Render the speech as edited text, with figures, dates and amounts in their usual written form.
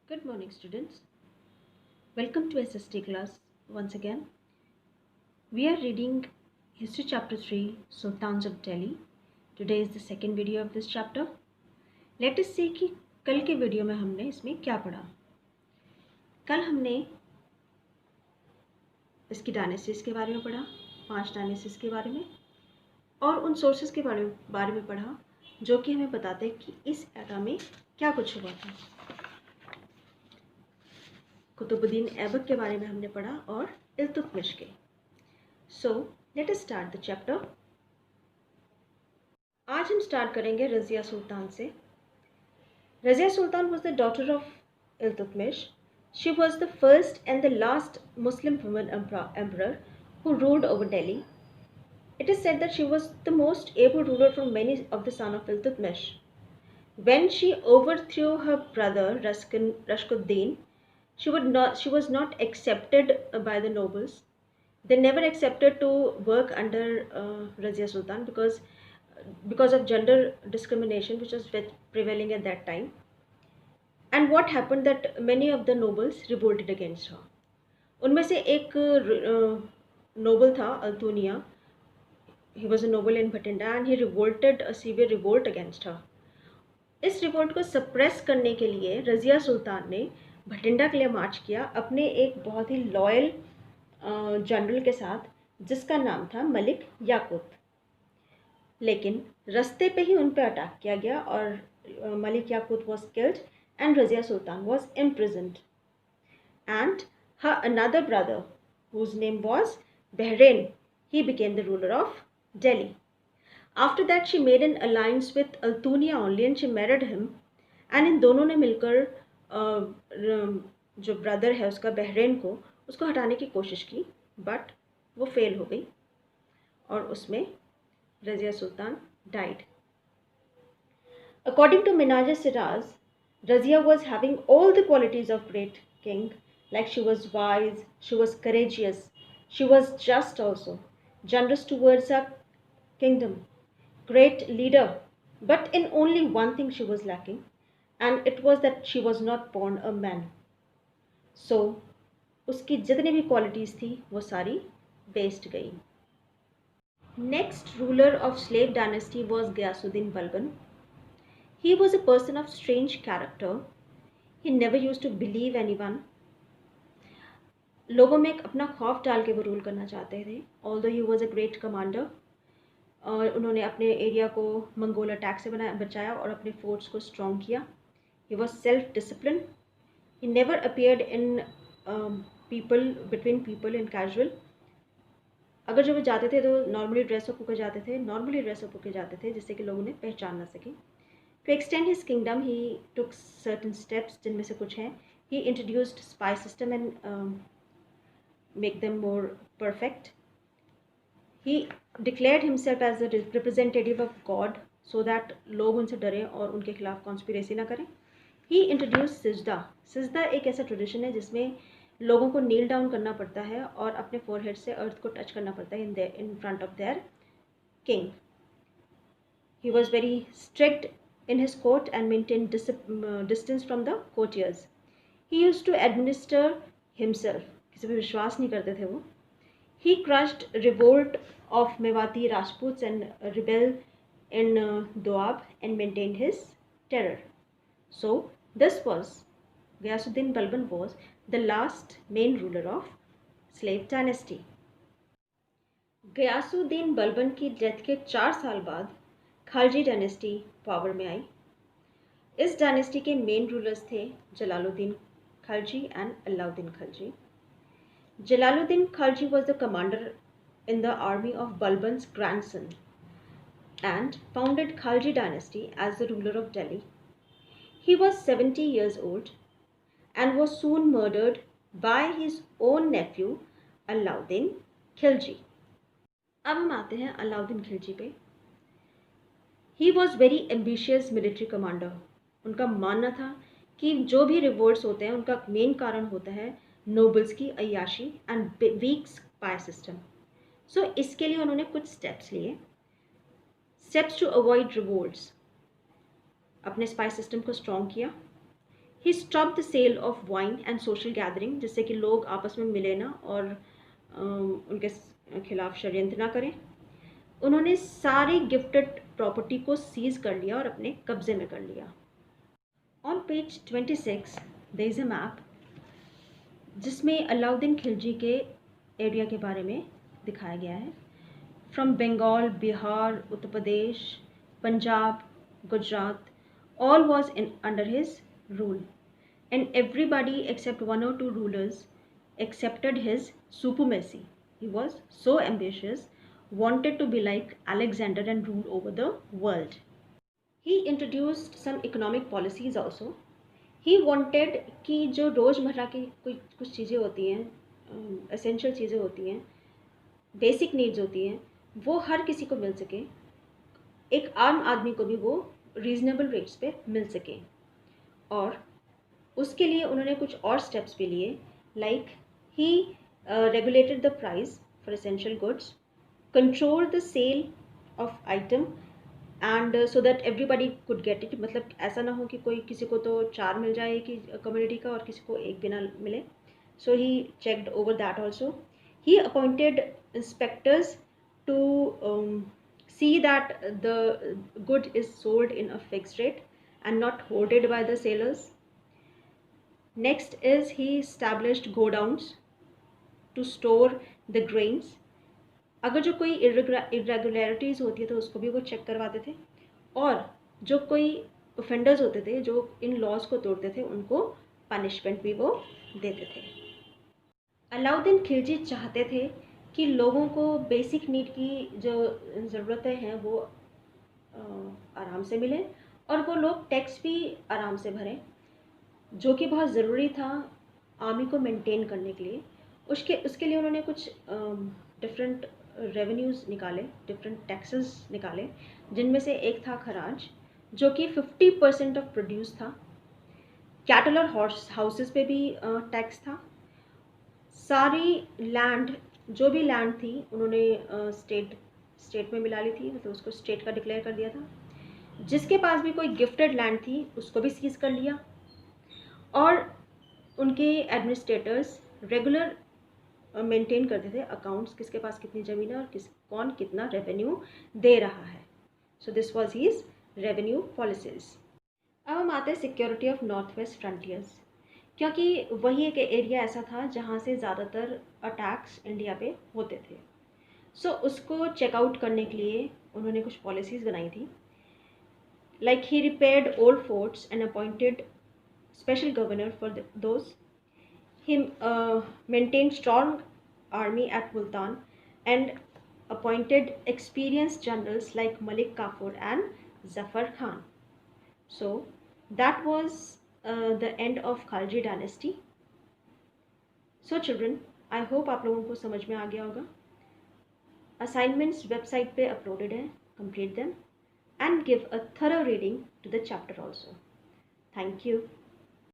Good morning, students. Welcome to SST class once again. We are reading History Chapter 3, Sultans of Delhi. Today is the second video of this chapter. Let us see कि कल के video में हमने इसमें क्या पढ़ा. कल हमने इसकी डायनेस्टीज के बारे में पढ़ा, 5 डायनेस्टीज के बारे में, और उन सोर्सेज के बारे में पढ़ा जो कि हमें बताते हैं कि इस एरा में क्या कुछ हुआ था. कुतुबुद्दीन ऐबक के बारे में हमने पढ़ा और इल्तुतमिश के. So, let us start the chapter. आज हम स्टार्ट करेंगे रज़िया सुल्तान से. रज़िया सुल्तान was the daughter of Iltutmish. She was the first and the last Muslim woman emperor who ruled over Delhi. It is said that she was the most able ruler from many of the sons of Iltutmish. When she overthrew her brother Rashkuddin, she was not accepted by the nobles. They never accepted to work under Razia Sultan because of gender discrimination which was prevailing at that time. And what happened that many of the nobles revolted against her. उनमें से एक noble था Altuniya. He was a noble in Bhatinda and he revolted a severe revolt against her. इस revolt को suppress करने के लिए रज़िया सुल्तान ने भटिंडा के लिए मार्च किया अपने एक बहुत ही लॉयल जनरल के साथ जिसका नाम था मलिक याकूत. लेकिन रास्ते पे ही उन पे अटैक किया गया और मलिक याकूत was killed and Razia Sultan was imprisoned. And her another brother, whose name was Bahrain, he became the ruler of Delhi. After that she made an alliance with Altuniya only and she married him. And इन दोनों ने मिलकर जो brother है उसका Bahrain को उसको हटाने की कोशिश की, बट वो फेल हो गई और उसमें रज़िया सुल्तान died. According to Minhaj Siraz, Razia was having all the qualities of great king, like she was wise, she was courageous, she was just also, generous towards her kingdom, great leader, but in only one thing she was lacking, and it was that she was not born a man. So, उसकी जितनी भी qualities थी वो सारी waste गई. Next ruler of slave dynasty was Ghiyasuddin Balban. He was a person of strange character. He never used to believe anyone. लोगों में अपना खौफ डाल के वो रूल करना चाहते थे. Although he was a great commander, और उन्होंने अपने एरिया को मंगोल अटैक से बचाया और अपने फोर्ट्स को स्ट्रॉन्ग किया. He was self-disciplined. He never appeared in between people in casual. अगर जब वो जाते थे तो नॉर्मली ड्रेसअप होकर जाते थे जिससे कि लोग उन्हें पहचान ना सकें. To extend his kingdom, he took certain steps, जिनमें से कुछ हैं. He introduced spy system and make them more perfect. He declared himself as a representative of God so that लोग उनसे डरें और उनके खिलाफ कॉन्स्पिरेसी ना करें. He introduced सिजदा. सिजदा एक ऐसा ट्रेडिशन है जिसमें लोगों को नील डाउन करना पड़ता है और अपने फोरहेड से अर्थ को टच करना पड़ता है in front of their king. He was very strict in his court and maintained distance from the courtiers. He used to administer himself. किसी पे विश्वास नहीं करते थे वो. He crushed revolt of Mewati Rajputs and rebel in Doab and maintained his terror. So this was Ghiyasuddin Balban was the last main ruler of slave dynasty. Ghiyasuddin Balban की death के 4 साल बाद खालजी डायनेस्टी पावर में आई. इस dynasty के main rulers थे Jalaluddin Khilji and Alauddin Khilji. Jalaluddin Khalji was the commander in the army of Balban's grandson and founded Khalji dynasty as the ruler of Delhi. He was 70 years old and was soon murdered by his own nephew Alauddin Khilji. अब हम आते हैं अलाउद्दीन खिलजी पे. He was very ambitious military commander. उनका मानना था कि जो भी रिवोल्ट्स होते हैं उनका मेन कारण होता है नोबल्स की अय्याशी and weak spy system. So इसके लिए उन्होंने कुछ स्टेप्स लिए. Steps to avoid revolts. अपने स्पाई सिस्टम को स्ट्रॉन्ग किया. He stop the sale of wine and social gathering, जिससे कि लोग आपस में मिले ना और उनके खिलाफ षड्यंत्र ना करें। उन्होंने सारी गिफ्टेड प्रॉपर्टी को सीज कर लिया और अपने कब्जे में कर लिया। On page 26 there is a map जिसमें अलाउद्दीन खिलजी के एरिया के बारे में दिखाया गया है। From Bengal, Bihar, Uttar Pradesh, Punjab, Gujarat, all was under his rule, and everybody except one or two rulers accepted his supremacy. He was so ambitious, wanted to be like Alexander and rule over the world. He introduced some economic policies also. He wanted कि जो रोज़मर्रा की कुछ चीज़ें होती हैं, essential चीज़ें होती हैं, बेसिक नीड्स होती हैं, वो हर किसी को मिल सके, एक आम आदमी को भी वो रीज़नेबल रेट्स पे मिल सके। और उसके लिए उन्होंने कुछ और स्टेप्स भी लिए, like he regulated the price for essential goods, control the sale of item and so that everybody could get it. मतलब ऐसा ना हो कि कोई किसी को तो 4 मिल जाए कि कम्युनिटी का और किसी को एक भी ना मिले। So he checked over that also. He appointed inspectors to see that the good is sold in a fixed rate and not hoarded by the sailors. Next is he established godowns to store the grains. अगर जो कोई irregularities होती है तो उसको भी वो check करवाते थे, और जो कोई ऑफेंडर्स होते थे जो इन लॉज को तोड़ते थे उनको पनिशमेंट भी वो देते थे। अलाउद्दीन खिलजी चाहते थे कि लोगों को बेसिक नीड की जो ज़रूरतें हैं वो आराम से मिले और वो लोग टैक्स भी आराम से भरें, जो कि बहुत ज़रूरी था आर्मी को मेंटेन करने के लिए। उसके लिए उन्होंने कुछ डिफरेंट रेवेन्यूज़ निकाले, डिफरेंट टैक्सेस निकाले, जिनमें से एक था खराज, जो कि 50% ऑफ प्रोड्यूस था। कैटल और हाउसेस पे भी टैक्स था। सारी लैंड, जो भी लैंड थी उन्होंने स्टेट में मिला ली थी, मतलब उसको स्टेट का डिक्लेयर कर दिया था। जिसके पास भी कोई गिफ्टेड लैंड थी उसको भी सीज कर लिया, और उनके एडमिनिस्ट्रेटर्स रेगुलर मेंटेन करते थे अकाउंट्स, किसके पास कितनी ज़मीन है और कौन कितना रेवेन्यू दे रहा है। So this was his revenue policies. अब हम आते हैं security of north west frontiers, क्योंकि वही एक एरिया ऐसा था जहाँ से ज़्यादातर अटैक्स इंडिया पे होते थे। सो उसको चेकआउट करने के लिए उन्होंने कुछ पॉलिसीज़ बनाई थी, like he repaired old forts and appointed special governor for those. He maintained strong army at Multan and appointed experienced generals like Malik Kafur and Zafar Khan. So that was the end of Khalji dynasty. So children, I hope आप लोगों को समझ में आ गया होगा। Assignments website पे uploaded हैं, complete them and give a thorough reading to the chapter also. Thank you.